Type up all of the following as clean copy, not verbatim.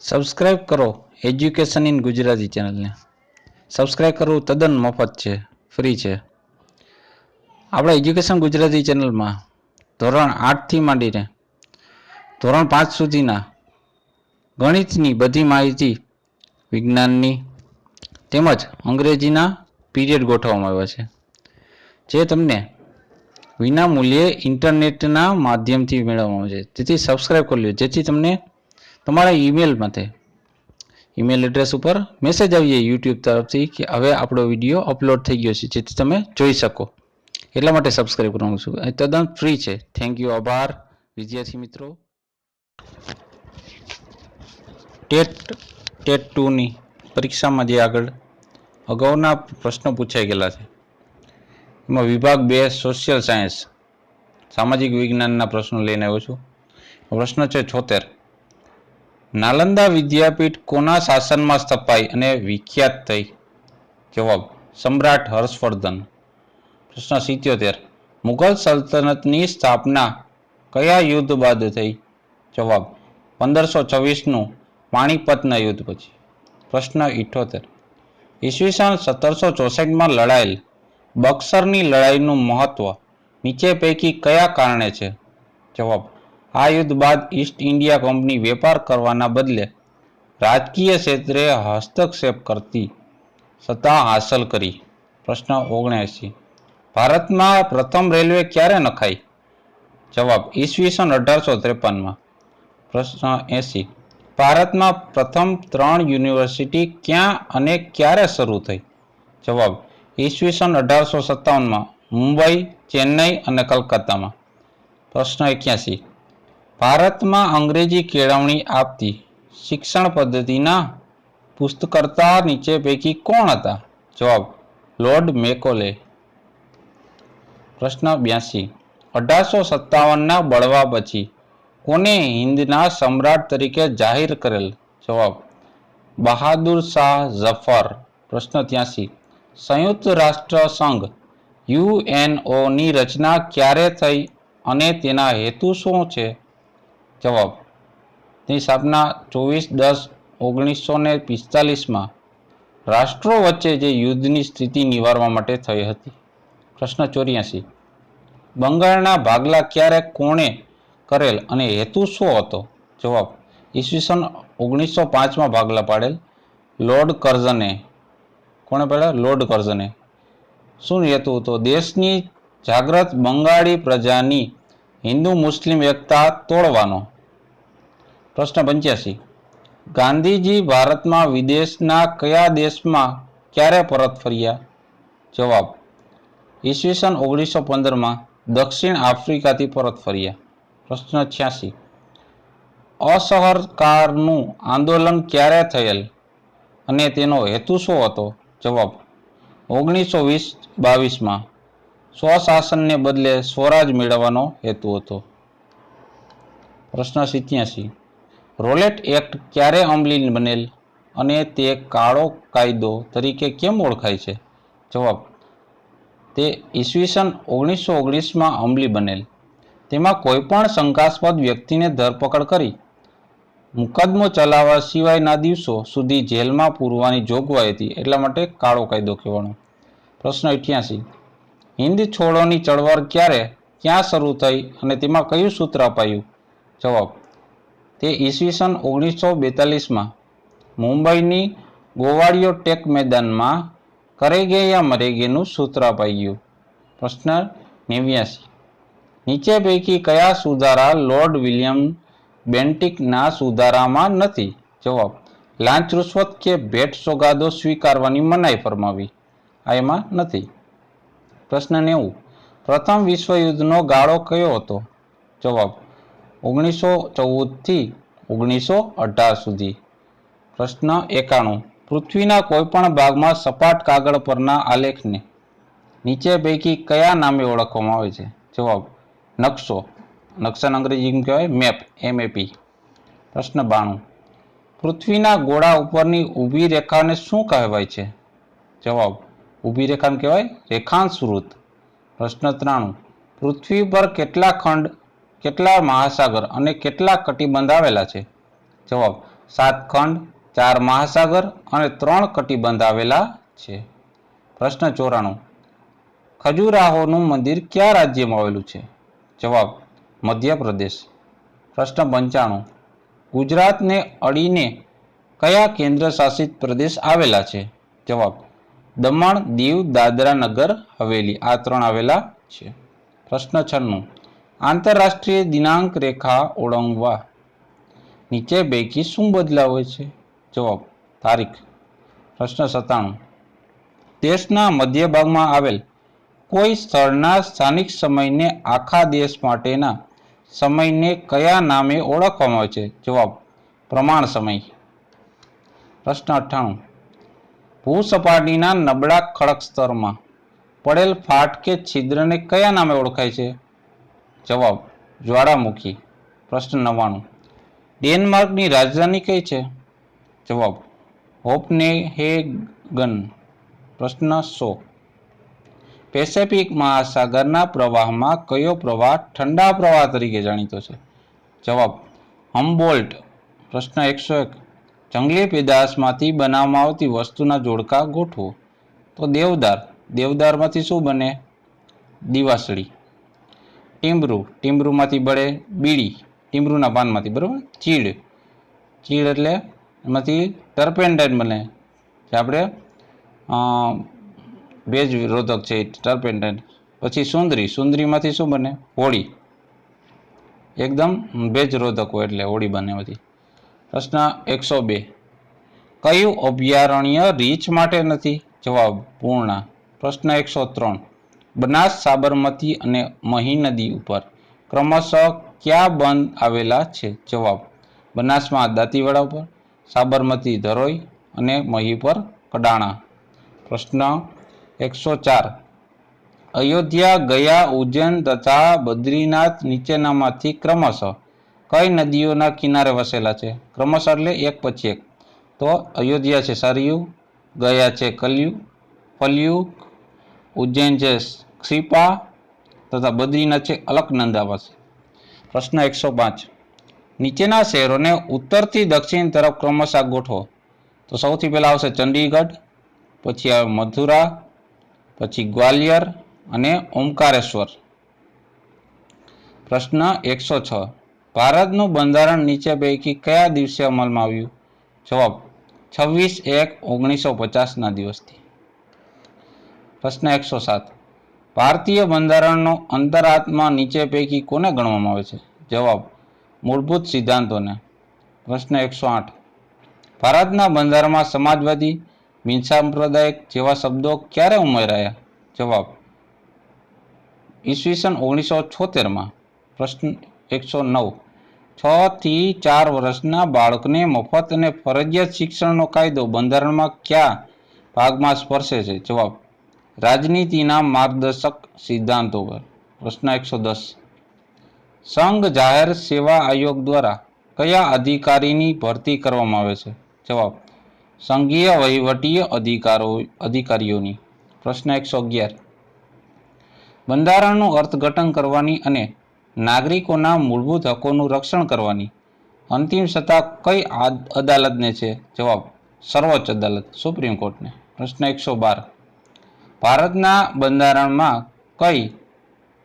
Subscribe કરો education in Gujarati ચેનલને. Subscribe કરવું તદ્દન મફત છે, ફ્રી છે. આપણે એજ્યુકેશન ગુજરાતી ચેનલમાં ધોરણ 8થી માંડીને ધોરણ 5 સુધીના ગણિતની બધી માહિતી, વિજ્ઞાનની તેમજ અંગ્રેજીના પીરિયડ ગોઠવવામાં આવ્યા છે, જે તમને વિના મૂલ્યે ઇન્ટરનેટના માધ્યમથી મેળવવામાં આવે છે. તેથી સબસ્ક્રાઇબ કરી લો, જેથી તમને તમારા ઈમેલ એડ્રેસ ઉપર મેસેજ આવી જાય યુટ્યુબ તરફથી કે હવે આપણો વિડીયો અપલોડ થઈ ગયો છે, જેથી તમે જોઈ શકો. એટલા માટે સબસ્ક્રાઇબ કરવાનું છું. એ તદ્દન ફ્રી છે. Thank you. આભાર વિદ્યાર્થી મિત્રો. ટેટ 2ની પરીક્ષામાં જે આગળ અગાઉના પ્રશ્નો પૂછાઈ ગયેલા છે, એમાં વિભાગ 2 સોશિયલ સાયન્સ સામાજિક વિજ્ઞાનના પ્રશ્નો લઈને આવ્યો છું. પ્રશ્ન છે 76. નાલંદા વિદ્યાપીઠ કોના શાસનમાં સ્થપાઈ અને વિખ્યાત થઈ? જવાબ સમ્રાટ હર્ષવર્ધન. પ્રશ્ન 77. મુઘલ સલ્તનતની સ્થાપના કયા યુદ્ધ બાદ થઈ? જવાબ 1526નું પાણીપતના યુદ્ધ પછી. પ્રશ્ન 78. ઈસવીસન 1764માં લડાયેલ બક્સરની લડાઈનું મહત્વ નીચે પૈકી કયા કારણે છે? જવાબ આ યુદ્ધ બાદ ઈસ્ટ ઇન્ડિયા કંપની વેપાર કરવાના બદલે રાજકીય ક્ષેત્રે હસ્તક્ષેપ કરતી સત્તા હાંસલ કરી. પ્રશ્ન 79. ભારતમાં પ્રથમ રેલવે ક્યારે નખાઈ? જવાબ ઈસવીસન 1853માં. પ્રશ્ન 80. ભારતમાં પ્રથમ 3 યુનિવર્સિટી ક્યાં અને ક્યારે શરૂ થઈ? જવાબ ઈસવીસન 1857માં મુંબઈ, ચેન્નઈ અને કલકત્તામાં. પ્રશ્ન 81. ભારતમાં અંગ્રેજી કેળવણી આપતી શિક્ષણ પદ્ધતિના પુસ્તકર્તા નીચે પૈકી કોણ હતા? જવાબ લોર્ડ મેકોલે. પ્રશ્ન 82. 1857ના બળવા પછી કોને હિંદના સમ્રાટ તરીકે જાહેર કરેલ? જવાબ બહાદુર શાહ ઝફર. પ્રશ્ન 83. સંયુક્ત રાષ્ટ્ર સંઘ યુએનઓની રચના ક્યારે થઈ અને તેના હેતુ શું છે? જવાબ તેની સ્થાપના 24/10/1945માં રાષ્ટ્રો વચ્ચે જે યુદ્ધની સ્થિતિ નિવારવા માટે થઈ હતી. પ્રશ્ન 84. બંગાળના ભાગલા ક્યારે કોણે કરેલ અને હેતુ શું હતો? જવાબ ઈસવીસન 1905માં ભાગલા પાડેલ લોર્ડ કર્ઝને. કોણે પાડ્યા? લોર્ડ કર્ઝને. શું હેતુ હતો? દેશની જાગૃત બંગાળી પ્રજાની હિન્દુ મુસ્લિમ એકતા તોડવાનો. પ્રશ્ન 85. ગાંધીજી ભારતમાં વિદેશના કયા દેશમાં ક્યારે પરત ફર્યા? જવાબ ઈસવીસન 1915માં દક્ષિણ આફ્રિકાથી પરત ફર્યા. પ્રશ્ન 86. અસહકારનું આંદોલન ક્યારે થયેલ અને તેનો હેતુ શું હતો? જવાબ 1920-22માં સ્વશાસનને બદલે સ્વરાજ મેળવવાનો હેતુ હતો. પ્રશ્ન 87. રોલેટ એક્ટ ક્યારે અમલી બનેલ અને તે કાળો કાયદો તરીકે કેમ ઓળખાય છે? જવાબ તે ઈસવીસન 1919માં અમલી બનેલ. તેમાં કોઈપણ શંકાસ્પદ વ્યક્તિને ધરપકડ કરી મુકદ્દમો ચલાવવા સિવાયના દિવસો સુધી જેલમાં પૂરવાની જોગવાઈ હતી, એટલા માટે કાળો કાયદો કહેવાનો. પ્રશ્ન 88. હિન્દ છોડોની ચળવળ ક્યાં શરૂ થઈ અને તેમાં કયું સૂત્ર અપાયું? જવાબ તે ઈસવીસન 1942માં મુંબઈની ગોવાળિયો ટેક મેદાનમાં કરેગે યા મરેગેનું સૂત્ર અપાયું. પ્રશ્ન 89. નીચે પૈકી કયા સુધારા લોર્ડ વિલિયમ બેન્ટિકના સુધારામાં નથી? જવાબ લાંચ રૂશ્વત કે ભેટ સોગાદો સ્વીકારવાની મનાઈ ફરમાવી. આ એમાં નથી. પ્રશ્ન 90. પ્રથમ વિશ્વયુદ્ધનો ગાળો કયો હતો? જવાબ 1914થી 1918 સુધી. પ્રશ્ન 91. પૃથ્વીના કોઈપણ ભાગમાં સપાટ કાગળ પરના આલેખને નીચે પૈકી કયા નામે ઓળખવામાં આવે છે? જવાબ નકશો. નકશાને અંગ્રેજીમાં કહેવાય મેપ, MAP. પ્રશ્ન 92. પૃથ્વીના ગોળા ઉપરની ઊભી રેખાને શું કહેવાય છે? જવાબ ઊભી રેખાને કહેવાય રેખાંશ વૃત્ત. પ્રશ્ન 93. પૃથ્વી પર કેટલા ખંડ, કેટલા મહાસાગર અને કેટલા કટિબંધ આવેલા છે? જવાબ 7 ખંડ, 4 મહાસાગર અને 3 કટિબંધ આવેલા છે. પ્રશ્ન 94. ખજુરાહોનું મંદિર કયા રાજ્યમાં આવેલું છે? જવાબ મધ્યપ્રદેશ. પ્રશ્ન 95. ગુજરાતને અડીને કયા કેન્દ્ર શાસિત પ્રદેશ આવેલા છે? જવાબ દમણ, દીવ, દાદરા નગર હવેલી. આ 3 આવેલા છે. પ્રશ્ન 96. આંતરરાષ્ટ્રીય દિનાંક રેખા ઓળંગવા નીચે પૈકી શું બદલાવ હોય છે? જવાબ તારીખ. પ્રશ્ન 97. દેશના મધ્ય ભાગમાં આવેલ કોઈ સ્થળના સ્થાનિક સમયને આખા દેશ માટેના સમયને કયા નામે ઓળખવામાં આવે છે? જવાબ પ્રમાણ સમય. પ્રશ્ન 98. ભૂસપાટીના નબળા ખડક સ્તરમાં પડેલ ફાટ કે છિદ્રને કયા નામે ઓળખાય છે? જવાબ જ્વાળામુખી. પ્રશ્ન 99. ડેનમાર્કની રાજધાની કઈ છે? જવાબ કોપનહેગન. પ્રશ્ન 100. પેસિફિક મહાસાગરના પ્રવાહમાં કયો પ્રવાહ ઠંડા પ્રવાહ તરીકે જાણીતો છે? જવાબ હમ્બોલ્ટ. પ્રશ્ન 101. જંગલી પેદાશમાંથી બનાવવામાં આવતી વસ્તુના જોડકા ગોઠવો. તો દેવદાર. દેવદારમાંથી શું બને? દીવાસળી. ટીમરૂ. ટીમરૂમાંથી બળે બીડી. ટીમરૂના પાનમાંથી. બરાબર. ચીડ. ચીડ એટલે એમાંથી ટર્પેન્ટાઇન બને, જે આપણે ભેજ રોધક છે ટર્પેન્ટાઇન. પછી સુંદરી. સુંદરીમાંથી શું બને? હોળી. એકદમ ભેજ રોધક હોય એટલે હોળી બને બધી. પ્રશ્ન 102. કયું અભયારણ્ય રીંછ માટે નથી? જવાબ પૂર્ણા. પ્રશ્ન 103. બનાસ, સાબરમતી અને મહી નદી ઉપર ક્રમશઃ કયા બંધ આવેલા છે? જવાબ બનાસમાં દાંતીવાડા ઉપર, સાબરમતી ધરોઈ અને મહી પર કડાણા. પ્રશ્ન 104. અયોધ્યા, ગયા, ઉજ્જૈન તથા બદ્રીનાથ નીચેનામાંથી ક્રમશઃ કઈ નદીઓના કિનારે વસેલા છે? ક્રમશઃ એટલે એક પછી એક. તો અયોધ્યા છે સરયુ, ગયા છે ફલ્યુ, ઉજ્જૈન છે ક્ષિપા તથા બદ્રીનાથ છે અલકનંદા. પ્રશ્ન 105. નીચેના શહેરોને ઉત્તરથી દક્ષિણ તરફ ક્રમશઃ ગોઠવો. તો સૌથી પહેલા આવશે ચંડીગઢ, પછી આવે મથુરા, પછી ગ્વાલિયર અને ઓમકારેશ્વર. પ્રશ્ન 106. ભારતનું બંધારણ નીચે પૈકી કયા દિવસે અમલમાં આવ્યું? જવાબ 26/1/1950 દિવસથી. પ્રશ્ન 107. ભારતીય બંધારણનો અંતરાત્મા નીચે પૈકી કોને ગણવામાં આવે છે? જવાબ મૂળભૂત સિદ્ધાંતોને. પ્રશ્ન 108. ભારતના બંધારણમાં સમાજવાદી, બિનસાંપ્રદાયિક જેવા શબ્દો ક્યારે ઉમેરાયા? જવાબ ઈસવીસન 1976. પ્રશ્ન 109. 6 થી 4 વર્ષના બાળકને મફત અને ફરજિયાત શિક્ષણનો કાયદો બંધારણમાં કયા ભાગમાં સ્પર્શે છે? જવાબ રાજનીતિના માર્ગદર્શક સિદ્ધાંતો પર. પ્રશ્ન 110. સંઘ જાહેર સેવા આયોગ દ્વારા કયા અધિકારીની ભરતી કરવામાં આવે છે? જવાબ સંઘીય વહીવટી અધિકારીઓની. પ્રશ્ન 111. બંધારણનું અર્થઘટન કરવાની અને નાગરિકોના મૂળભૂત હકોનું રક્ષણ કરવાની અંતિમ સત્તા કઈ અદાલતને છે? જવાબ સર્વોચ્ચ અદાલત, સુપ્રીમ કોર્ટને. પ્રશ્ન 112. ભારતના બંધારણમાં કઈ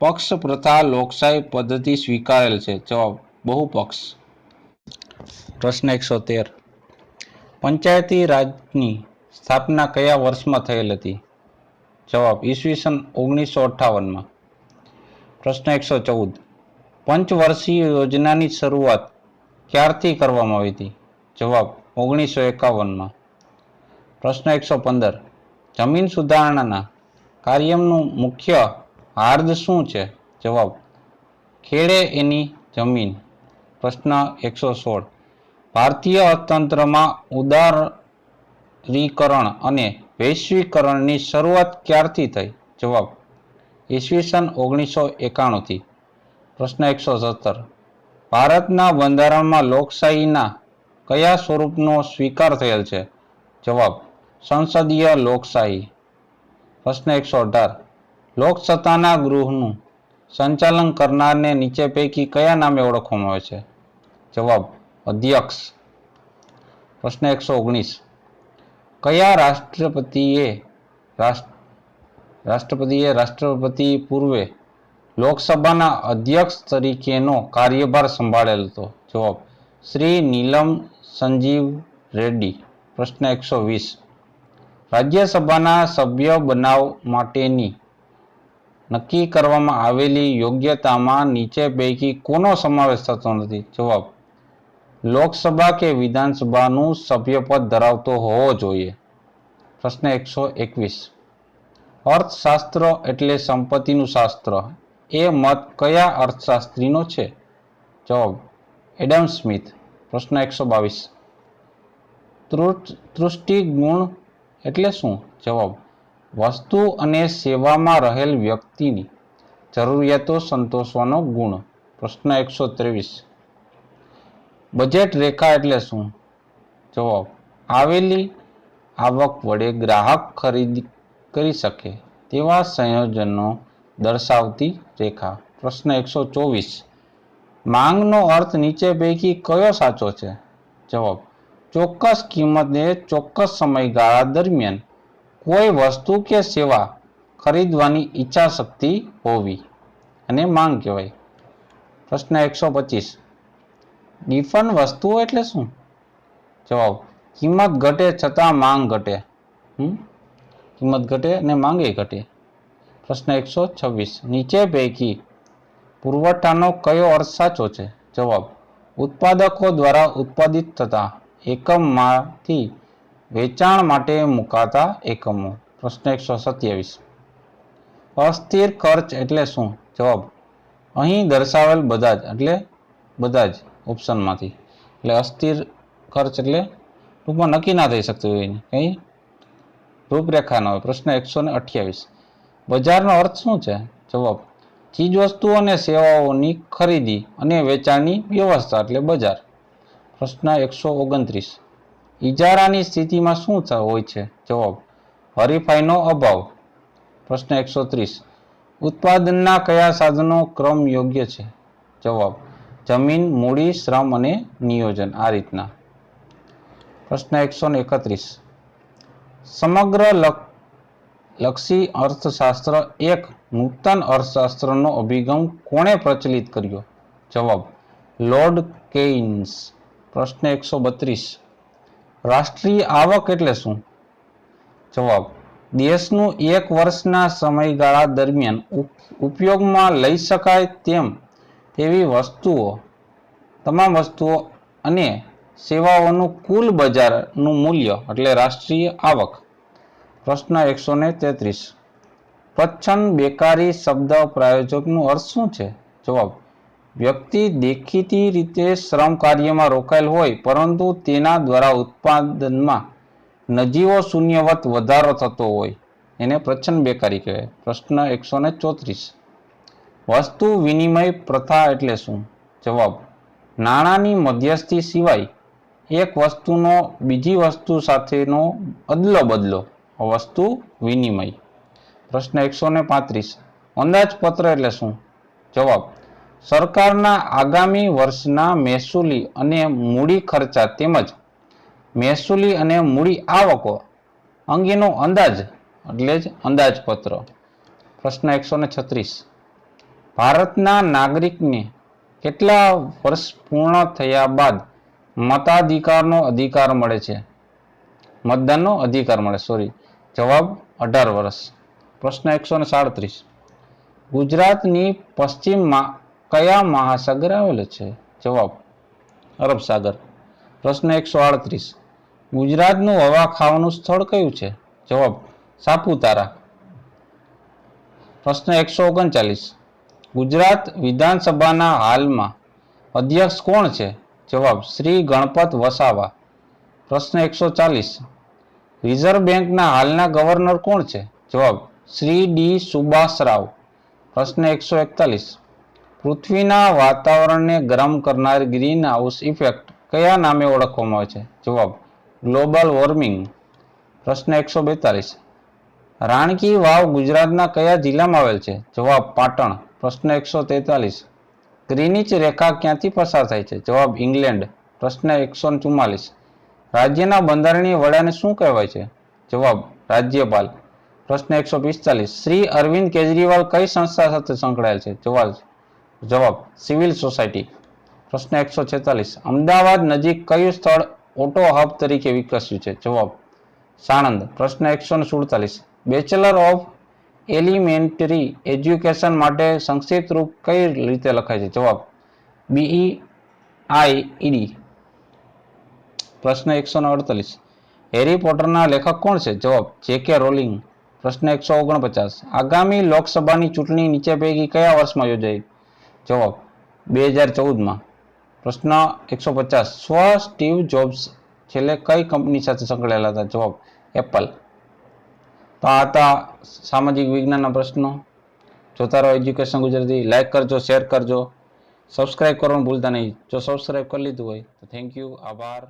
પક્ષ પ્રથા લોકશાહી પદ્ધતિ સ્વીકારેલ છે? જવાબ બહુપક્ષ. પ્રશ્ન 113. પંચાયતી રાજની સ્થાપના કયા વર્ષમાં થયેલ હતી? જવાબ ઈસવીસન 1958. પ્રશ્ન 114. પંચવર્ષીય યોજનાની શરૂઆત ક્યારથી કરવામાં આવી હતી? જવાબ 1951. પ્રશ્ન 115. જમીન સુધારણાના કાર્યનું મુખ્ય હાર્દ શું છે? જવાબ ખેડે એની જમીન. પ્રશ્ન 116. ભારતીય અર્થતંત્રમાં ઉદારીકરણ અને વૈશ્વિકરણની શરૂઆત ક્યારથી થઈ? જવાબ ઈસવીસન 1991 થી. પ્રશ્ન 117. ભારતના બંધારણમાં લોકશાહીના કયા સ્વરૂપનો સ્વીકાર થયેલ છે? જવાબ સંસદીય લોકશાહી. પ્રશ્ન 118. લોકસત્તાના ગૃહનું સંચાલન કરનારને નીચે પૈકી કયા નામે ઓળખવામાં આવે છે? જવાબ અધ્યક્ષ. પ્રશ્ન 119. કયા રાષ્ટ્રપતિ પૂર્વે લોકસભાના અધ્યક્ષ તરીકેનો કાર્યભાર સંભાળેલ હતો? જવાબ શ્રી નીલમ સંજીવ રેડ્ડી. પ્રશ્ન 120. રાજ્યસભાના સભ્ય બનાવવા માટેની નક્કી કરવામાં આવેલી યોગ્યતામાં નીચે પૈકી કોનો સમાવેશ થતો નથી? જવાબ લોકસભા કે વિધાનસભાનું સભ્યપદ ધરાવતો હોવો જોઈએ. પ્રશ્ન 121. અર્થશાસ્ત્ર એટલે સંપત્તિનું શાસ્ત્ર એ મત કયા અર્થશાસ્ત્રીનો છે? જવાબ એડમ સ્મિથ. પ્રશ્ન 122. તૃષ્ટિ ગુણ એટલે શું? જવાબ વસ્તુ અને સેવામાં રહેલ વ્યક્તિની જરૂરિયાતો સંતોષવાનો ગુણ. પ્રશ્ન 123. બજેટ રેખા એટલે શું? જવાબ આવેલી આવક વડે ગ્રાહક ખરીદી કરી શકે તેવા સંયોજનો દર્શાવતી રેખા. પ્રશ્ન 124. માંગનો અર્થ નીચે પૈકી કયો સાચો છે? જવાબ ચોક્કસ કિંમતે ચોક્કસ સમયગાળા દરમિયાન કોઈ વસ્તુ કે સેવા ખરીદવાની ઈચ્છા શક્તિ હોવી અને માંગ કહેવાય. પ્રશ્ન 125. ડિફન વસ્તુઓ એટલે શું? જવાબ કિંમત ઘટે છતાં માંગ ઘટે. કિંમત ઘટે અને માંગે ઘટે. પ્રશ્ન 126. નીચે પૈકી પુરવઠાનો કયો અર્થ સાચો છે? જવાબ ઉત્પાદકો દ્વારા ઉત્પાદિત થતા એકમમાંથી વેચાણ માટે મુકાતા એકમો. પ્રશ્ન 127. અસ્થિર ખર્ચ એટલે શું? જવાબ અહીં દર્શાવેલ બધા જ ઓપ્શનમાંથી. એટલે અસ્થિર ખર્ચ એટલે ટૂંકમાં નક્કી ના થઈ શકતું હોય કઈ રૂપરેખા ન હોય. પ્રશ્ન 128. બજારનો અર્થ શું છે? જવાબ ચીજ વસ્તુઓ અને સેવાઓની ખરીદી અને વેચાણની વ્યવસ્થા એટલે બજાર. પ્રશ્ન 129. ઇજારાની સ્થિતિમાં શું હોય છે? જવાબ હરીફાઈનો અભાવ. પ્રશ્ન 130. ઉત્પાદનના કયા સાધનો ક્રમ યોગ્ય છે? જવાબ જમીન, મૂડી, શ્રમ અને નિયોજન આ રીતના. પ્રશ્ન 131. સમગ્ર લક્ષી અર્થશાસ્ત્ર એક નૂતન અર્થશાસ્ત્રનો અભિગમ કોણે પ્રચલિત કર્યો? જવાબ લોર્ડ કેઇન્સ. પ્રશ્ન 132. રાષ્ટ્રીય આવક એટલે શું? જવાબ દેશનું એક વર્ષના સમયગાળા દરમિયાન ઉપયોગમાં લઈ શકાય તેવી તમામ વસ્તુઓ અને સેવાઓનું કુલ બજારનું મૂલ્ય એટલે રાષ્ટ્રીય આવક. પ્રશ્ન 133. પ્રચ્છન્ન બેકારી શબ્દ પ્રાયોજકનો અર્થ શું છે? જવાબ વ્યક્તિ દેખીતી રીતે શ્રમ કાર્યમાં રોકાયેલ હોય પરંતુ તેના દ્વારા ઉત્પાદનમાં નજીવો શૂન્યવત વધારો થતો હોય એને પ્રચ્છન્ન બેકારી કહેવાય. પ્રશ્ન 134. વસ્તુ વિનિમય પ્રથા એટલે શું? જવાબ નાણાંની મધ્યસ્થી સિવાય એક વસ્તુનો બીજી વસ્તુ સાથેનો અદલો બદલો વસ્તુ વિનિમય. પ્રશ્ન 135. અંદાજપત્ર એટલે શું? જવાબ સરકારના આગામી વર્ષના મહેસૂલી અને મૂડી ખર્ચા તેમજ મહેસૂલી અને મૂડી આવકો અંગેનો અંદાજ એટલે જ અંદાજપત્ર. પ્રશ્ન 136. ભારતના નાગરિકને કેટલા વર્ષ પૂર્ણ થયા બાદ મતાધિકારનો અધિકાર મળે છે? મતદાનનો અધિકાર મળે જવાબ 18 વર્ષ. પ્રશ્ન 137. ગુજરાતની પશ્ચિમમાં કયા મહાસાગર આવેલો છે? જવાબ અરબ સાગર. પ્રશ્ન 138. ગુજરાતનું હવા ખાવાનું સ્થળ કયું છે? જવાબ સાપુતારા. પ્રશ્ન 139. ગુજરાત વિધાનસભાના હાલમાં અધ્યક્ષ કોણ છે? જવાબ શ્રી ગણપત વસાવા. પ્રશ્ન 140. રિઝર્વ બેંકના હાલના ગવર્નર કોણ છે? જવાબ શ્રી ડી સુભાષરાવ. પ્રશ્ન 141. પૃથ્વીના વાતાવરણને ગરમ કરનાર ગ્રીન હાઉસ ઇફેક્ટ કયા નામે ઓળખવામાં આવે છે? જવાબ ગ્લોબલ વોર્મિંગ. પ્રશ્ન 142. રાણકી વાવ ગુજરાતના કયા જિલ્લામાં આવેલ છે? જવાબ પાટણ. પ્રશ્ન 143. ગ્રીનિચ રેખા ક્યાંથી પસાર થાય છે? જવાબ ઇંગ્લેન્ડ. પ્રશ્ન 144. રાજ્યના બંધારણીય વડાને શું કહેવાય છે? જવાબ રાજ્યપાલ. પ્રશ્ન 145. શ્રી અરવિંદ કેજરીવાલ કઈ સંસ્થા સાથે સંકળાયેલ છે? જવાબ સિવિલ સોસાયટી. પ્રશ્ન 146. અમદાવાદ નજીક કયું સ્થળ ઓટો હબ તરીકે વિકસ્યું છે? જવાબ સાણંદ. પ્રશ્ન 147. બેચલર ઓફ એલિમેન્ટરી એજ્યુકેશન માટે સંક્ષિપ્ત રૂપ કઈ રીતે લખાય છે? જવાબ BEIED. પ્રશ્ન 148. હેરી પોટરના લેખક કોણ છે? જવાબ JK રોલિંગ. પ્રશ્ન 149. આગામી લોકસભાની ચૂંટણી નીચે પૈકી કયા વર્ષમાં યોજાઈ? જવાબ 2014માં. પ્રશ્ન 150. સ્ટીવ જોબ્સ છેલ્લે કઈ કંપની સાથે સંકળાયેલા હતા? જવાબ એપલ. તો આ હતા સામાજિક વિજ્ઞાનના પ્રશ્નો. જોતા રહો એજ્યુકેશન ગુજરાતી. લાઈક કરજો, શેર કરજો, સબસ્ક્રાઇબ કરવાનું ભૂલતા નહીં. જો સબસ્ક્રાઇબ કરી લીધું હોય તો થેન્ક યુ, આભાર.